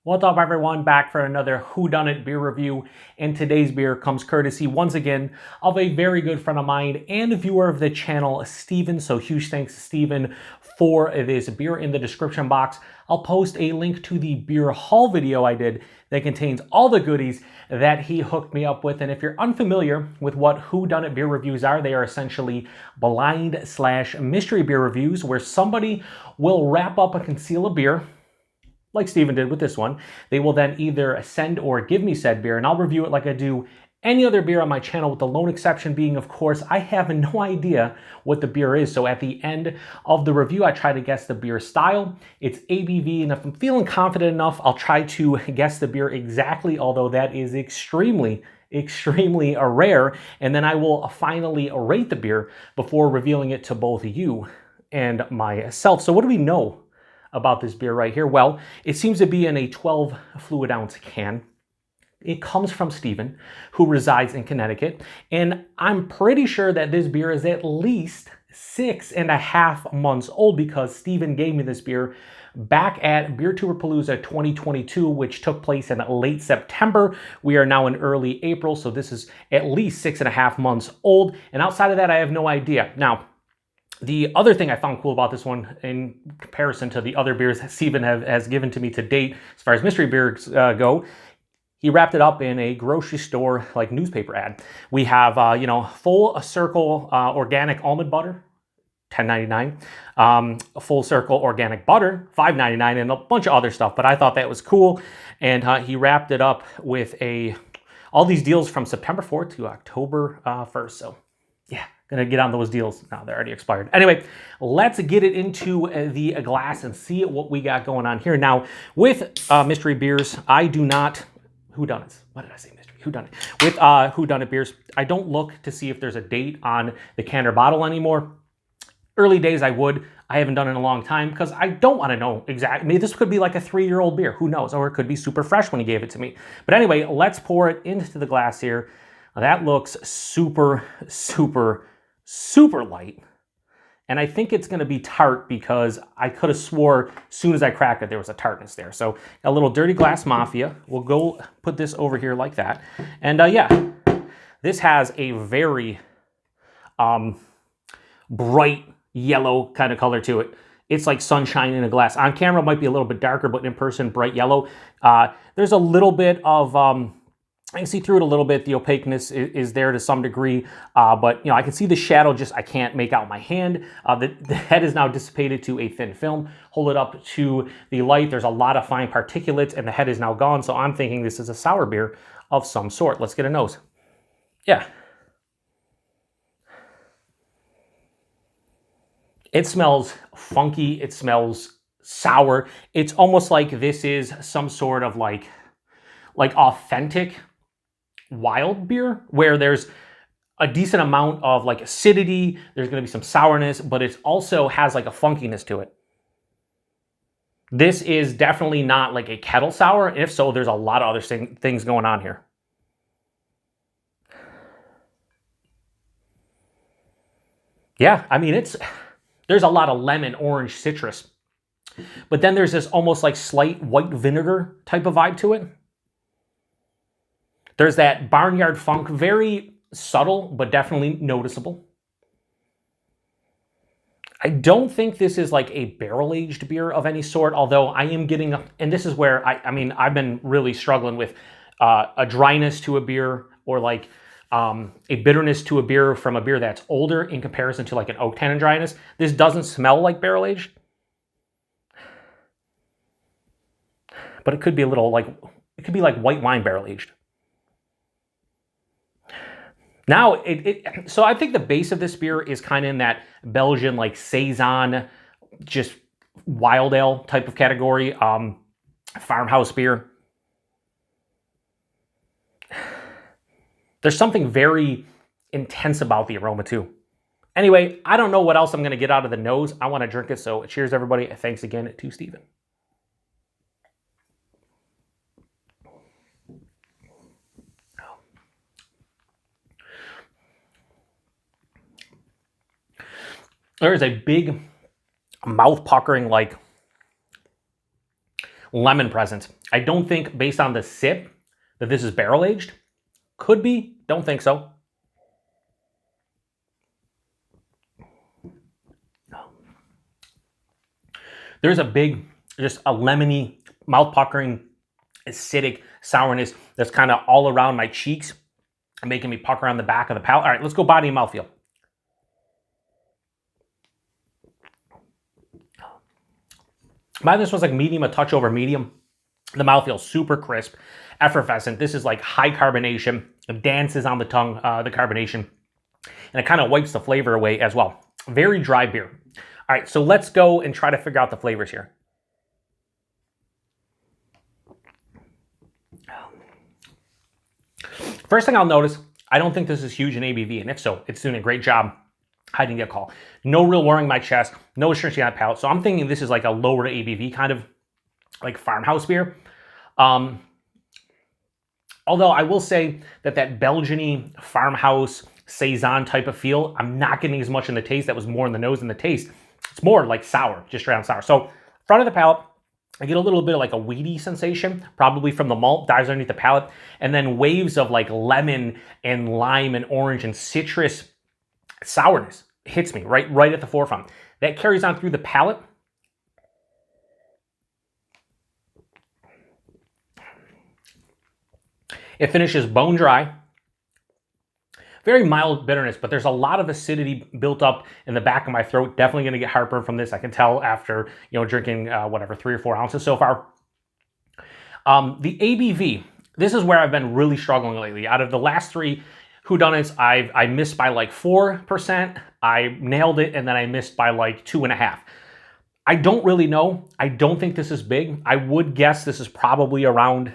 What's up, everyone? Back for another Whodunit beer review, and today's beer comes courtesy once again of a very good friend of mine and a viewer of the channel, Steven. So huge thanks to Steven for this beer. In the description box, I'll post a link to the beer haul video I did that contains all the goodies that he hooked me up with. And if you're unfamiliar with what Whodunit beer reviews are, they are essentially blind/mystery beer reviews where somebody will wrap up and conceal a beer like Steven did with this one. They will then either send or give me said beer, and I'll review it like I do any other beer on my channel, with the lone exception being, of course, I have no idea what the beer is. So at the end of the review, I try to guess the beer style, its ABV, and if I'm feeling confident enough, I'll try to guess the beer exactly, although that is extremely rare. And then I will finally rate the beer before revealing it to both you and myself. So what do we know about this beer right here? Well, it seems to be in a 12 fluid ounce can. It comes from Steven, who resides in Connecticut, and I'm pretty sure that this beer is at least 6.5 months old, because Steven gave me this beer back at Beer Tourpalooza 2022, which took place in late September. We are now in early April, so this is at least 6.5 months old, and outside of that, I have no idea. Now, the other thing I found cool about this one, in comparison to the other beers that Steven has given to me to date, as far as mystery beers go, he wrapped it up in a grocery store like newspaper ad. We have, Full Circle organic almond butter, $10.99. Full Circle organic butter, $5.99, and a bunch of other stuff. But I thought that was cool, and he wrapped it up with all these deals from September 4th to October 1st. So yeah, gonna get on those deals. No, they're already expired. Anyway, let's get it into the glass and see what we got going on here. Now, with mystery beers, I do not, whodunits, what did I say, mystery, whodunit? With whodunit beers, I don't look to see if there's a date on the can or bottle anymore. Early days I would. I haven't done it in a long time because I don't want to know exactly. Maybe this could be like a 3-year-old beer, who knows? Or it could be super fresh when he gave it to me. But anyway, let's pour it into the glass here. That looks super light. And I think it's going to be tart, because I could have swore as soon as I cracked it there was a tartness there. So a little Dirty Glass Mafia. We'll go put this over here like that. And yeah, this has a very bright yellow kind of color to it. It's like sunshine in a glass. On camera it might be a little bit darker, but in person, bright yellow. There's a little bit of I can see through it a little bit. The opaqueness is there to some degree, but I can see the shadow, just I can't make out my hand. The head is now dissipated to a thin film. Hold it up to the light. There's a lot of fine particulates, and the head is now gone, so I'm thinking this is a sour beer of some sort. Let's get a nose. Yeah. It smells funky. It smells sour. It's almost like this is some sort of like authentic wild beer, where there's a decent amount of like acidity, there's going to be some sourness, but it also has like a funkiness to it. This is definitely not like a kettle sour. If so, there's a lot of other things going on here. Yeah, I mean, there's a lot of lemon, orange, citrus, but then there's this almost like slight white vinegar type of vibe to it. There's that barnyard funk, very subtle, but definitely noticeable. I don't think this is like a barrel-aged beer of any sort, although I am getting, and this is where I've been really struggling with a dryness to a beer, or like a bitterness to a beer from a beer that's older in comparison to like an oak tannin dryness. This doesn't smell like barrel-aged, but it could be a little like, it could be like white wine barrel-aged. Now, so I think the base of this beer is kind of in that Belgian, like Saison, just wild ale type of category, farmhouse beer. There's something very intense about the aroma too. Anyway, I don't know what else I'm going to get out of the nose. I want to drink it, so cheers everybody. Thanks again to Steven. There is a big mouth puckering, like lemon presence. I don't think, based on the sip, that this is barrel aged. Could be, don't think so. There's a big, just a lemony, mouth puckering, acidic sourness that's kind of all around my cheeks, making me pucker on the back of the palate. All right, let's go body and mouthfeel. This was like medium, a touch over medium. The mouthfeel super crisp, effervescent. This is like high carbonation. It dances on the tongue, the carbonation, and it kind of wipes the flavor away as well. Very dry beer. All right, so let's go and try to figure out the flavors here. First thing I'll notice, I don't think this is huge in ABV, and if so, it's doing a great job hiding the alcohol. No real warming my chest, no astringent on the palate, so I'm thinking this is like a lower ABV kind of like farmhouse beer. Although I will say that Belgian-y farmhouse saison type of feel, I'm not getting as much in the taste. That was more in the nose than the taste. It's more like sour, just straight on sour. So front of the palate, I get a little bit of like a weedy sensation, probably from the malt, dives underneath the palate, and then waves of like lemon and lime and orange and citrus sourness hits me right at the forefront. That carries on through the palate. It finishes bone dry. Very mild bitterness, but there's a lot of acidity built up in the back of my throat. Definitely going to get heartburn from this. I can tell after, drinking whatever, 3 or 4 ounces so far. The ABV, this is where I've been really struggling lately. Out of the last 3 Whodunits, I missed by like 4%. I nailed it, and then I missed by like 2.5%. I don't really know. I don't think this is big. I would guess this is probably around.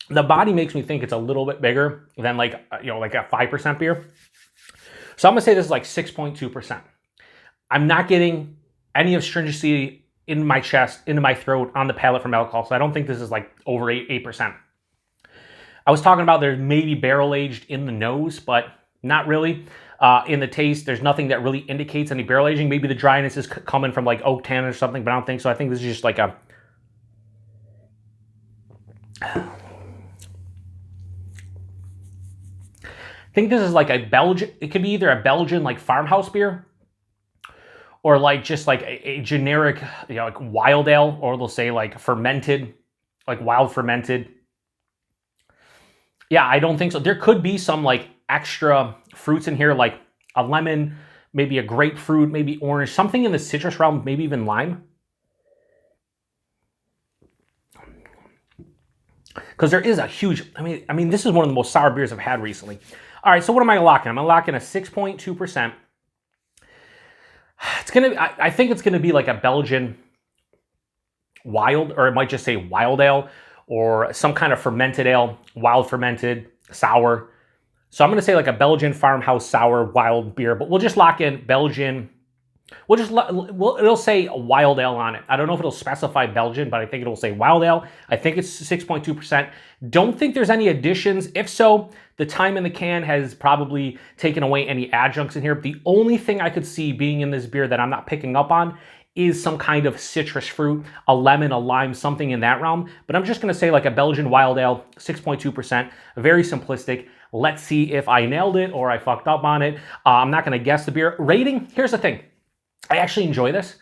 The body makes me think it's a little bit bigger than like a 5% beer. So I'm gonna say this is like 6.2%. I'm not getting any astringency in my chest, into my throat, on the palate from alcohol. So I don't think this is like over 8%. I was talking about there's maybe barrel aged in the nose, but not really. In the taste, there's nothing that really indicates any barrel aging. Maybe the dryness is coming from like oak tannin or something, but I don't think so. I think this is just like a. I think this is like a Belgian, it could be either a Belgian like farmhouse beer or like just like a generic, like wild ale, or they'll say like fermented, like wild fermented. Yeah, I don't think so. There could be some like extra fruits in here, like a lemon, maybe a grapefruit, maybe orange, something in the citrus realm, maybe even lime. Because there is a huge, I mean, this is one of the most sour beers I've had recently. All right, so what am I locking? I'm gonna lock in a 6.2%. I think it's gonna be like a Belgian wild, or it might just say wild ale, or some kind of fermented ale, wild fermented, sour. So I'm gonna say like a Belgian farmhouse sour wild beer, but we'll just lock in Belgian. It'll say wild ale on it. I don't know if it'll specify Belgian, but I think it'll say wild ale. I think it's 6.2%. Don't think there's any additions. If so, the time in the can has probably taken away any adjuncts in here. The only thing I could see being in this beer that I'm not picking up on is some kind of citrus fruit, a lemon, a lime, something in that realm. But I'm just gonna say like a Belgian wild ale, 6.2%, very simplistic. Let's see if I nailed it or I fucked up on it. I'm not gonna guess the beer. Rating, here's the thing. I actually enjoy this.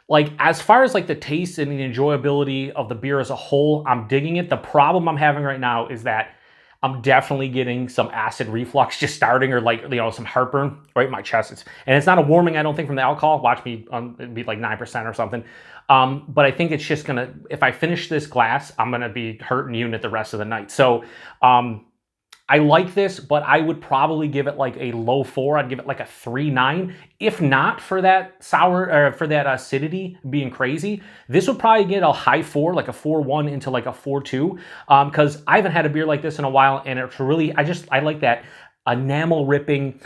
Like, as far as like the taste and the enjoyability of the beer as a whole, I'm digging it. The problem I'm having right now is that I'm definitely getting some acid reflux just starting, or like, some heartburn right in my chest. And it's not a warming, I don't think, from the alcohol. Watch me, it'd be like 9% or something. But I think it's just gonna, if I finish this glass, I'm gonna be hurting unit the rest of the night. So, I like this, but I would probably give it like a low 4. I'd give it like a 3.9. If not for that sour, or for that acidity being crazy, this would probably get a high 4, like a 4.1 into like a 4.2. Because I haven't had a beer like this in a while, and it's really, I like that enamel ripping,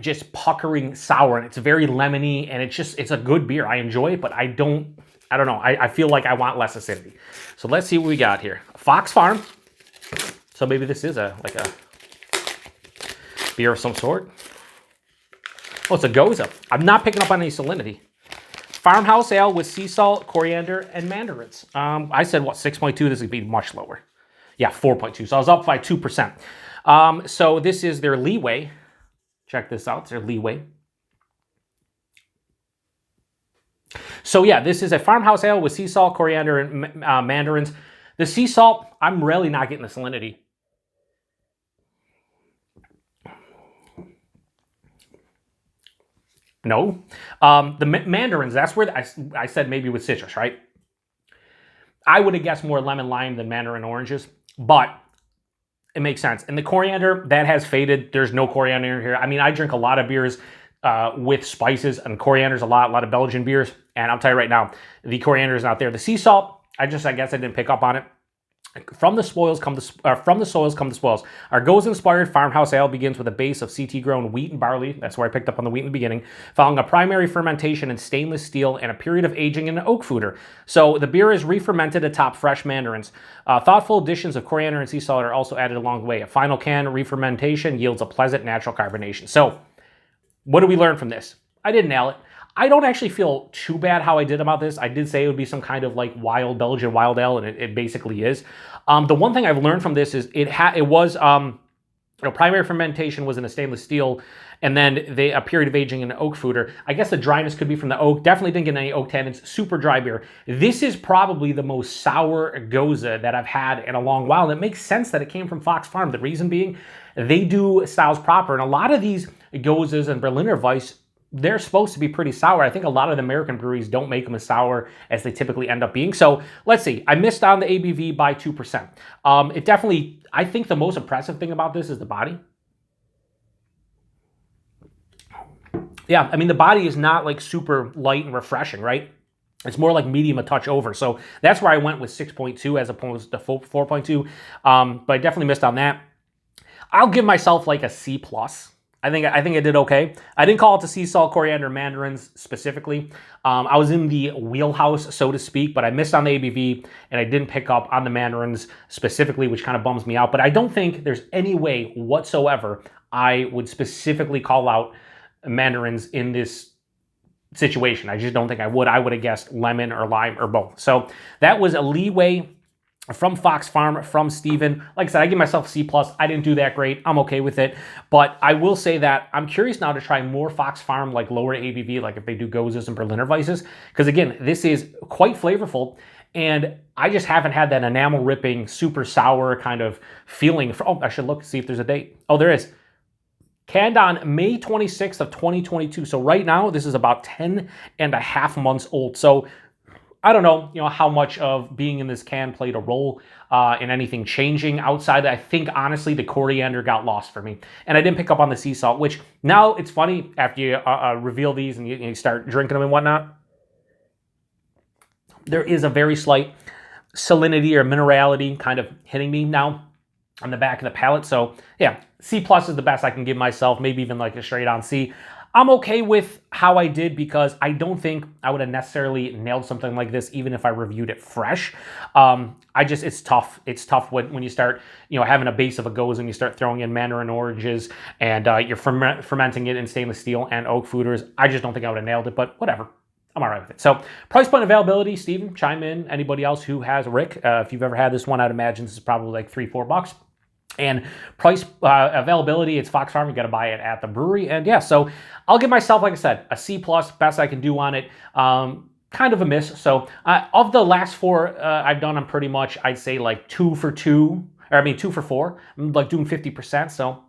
just puckering sour, and it's very lemony, and it's a good beer. I enjoy it, but I don't know. I feel like I want less acidity. So let's see what we got here. Fox Farm. So maybe this is like a beer of some sort. Oh, it's a Goza. I'm not picking up on any salinity. farmhouse ale with sea salt, coriander, and mandarins. I said, what, 6.2? This would be much lower. Yeah, 4.2. So I was up by 2%. So this is their leeway. Check this out. It's their leeway. So yeah, this is a farmhouse ale with sea salt, coriander, and mandarins. The sea salt, I'm really not getting the salinity. No. The mandarins, that's where I said maybe with citrus, right? I would have guessed more lemon lime than mandarin oranges, but it makes sense. And the coriander, that has faded. There's no coriander in here. I mean, I drink a lot of beers with spices, and coriander's a lot of Belgian beers. And I'll tell you right now, the coriander is not there. The sea salt, I guess I didn't pick up on it. From the soils come the spoils. Our Goes-inspired farmhouse ale begins with a base of CT-grown wheat and barley. That's where I picked up on the wheat in the beginning. Following a primary fermentation in stainless steel and a period of aging in an oak foeder. So the beer is re-fermented atop fresh mandarins. Thoughtful additions of coriander and sea salt are also added along the way. A final can re-fermentation yields a pleasant natural carbonation. So what do we learn from this? I didn't nail it. I don't actually feel too bad how I did about this. I did say it would be some kind of like wild Belgian wild ale, and it basically is. The one thing I've learned from this is primary fermentation was in a stainless steel, and then a period of aging in an oak foeder. I guess the dryness could be from the oak. Definitely didn't get any oak tannins. Super dry beer. This is probably the most sour Goza that I've had in a long while. And it makes sense that it came from Fox Farm. The reason being, they do styles proper, and a lot of these Gozas and Berliner Weiss, they're supposed to be pretty sour. I think a lot of the American breweries don't make them as sour as they typically end up being. So let's see. I missed on the ABV by 2%. It definitely, I think the most impressive thing about this is the body. Yeah, I mean, the body is not like super light and refreshing, right? It's more like medium a touch over. So that's where I went with 6.2 as opposed to 4.2. But I definitely missed on that. I'll give myself like a C+. I think I did okay. I didn't call it the sea salt, coriander, mandarins specifically. I was in the wheelhouse, so to speak, but I missed on the ABV, and I didn't pick up on the mandarins specifically, which kind of bums me out. But I don't think there's any way whatsoever I would specifically call out mandarins in this situation. I just don't think I would. I would have guessed lemon or lime or both. So that was a leeway from Fox Farm, from Steven. Like I said, I give myself C+. I didn't do that great. I'm okay with it. But I will say that I'm curious now to try more Fox Farm, like lower ABV, like if they do Gozes and Berliner Weisses. Because again, this is quite flavorful. And I just haven't had that enamel ripping, super sour kind of feeling. Oh, I should look, see if there's a date. Oh, there is. Canned on May 26th of 2022. So right now, this is about 10 and a half months old. So I don't know, how much of being in this can played a role in anything changing outside. I think, honestly, the coriander got lost for me. And I didn't pick up on the sea salt, which now it's funny after you reveal these and you start drinking them and whatnot. There is a very slight salinity or minerality kind of hitting me now on the back of the palate. So, yeah, C+ is the best I can give myself, maybe even like a straight on C. I'm okay with how I did because I don't think I would have necessarily nailed something like this even if I reviewed it fresh. It's tough. It's tough when you start, having a base of a Goes and you start throwing in mandarin oranges and you're fermenting it in stainless steel and oak foeders. I just don't think I would have nailed it, but whatever. I'm all right with it. So price point availability, Steven, chime in. Anybody else who has Rick, if you've ever had this one, I'd imagine this is probably like $3-4. And price availability, it's Fox Farm. You got to buy it at the brewery. And yeah, so I'll give myself, like I said, a C+, best I can do on it. Kind of a miss. So of the last four I've done, I'm pretty much, I'd say like 2 for 4. I'm like doing 50%. So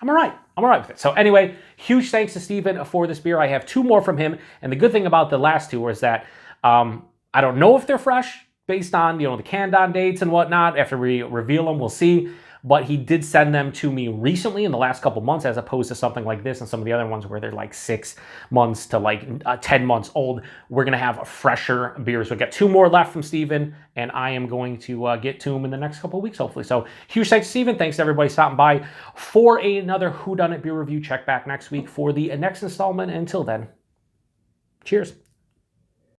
I'm all right. I'm all right with it. So anyway, huge thanks to Steven for this beer. I have 2 more from him. And the good thing about the last 2 is that I don't know if they're fresh based on, the canned on dates and whatnot. After we reveal them, we'll see. But he did send them to me recently in the last couple months, as opposed to something like this and some of the other ones where they're like 6 months to like 10 months old. We're going to have fresher beers. We've got 2 more left from Steven, and I am going to get to them in the next couple of weeks, hopefully. So huge thanks to Steven. Thanks to everybody stopping by for another Whodunit Beer review. Check back next week for the next installment. Until then, cheers.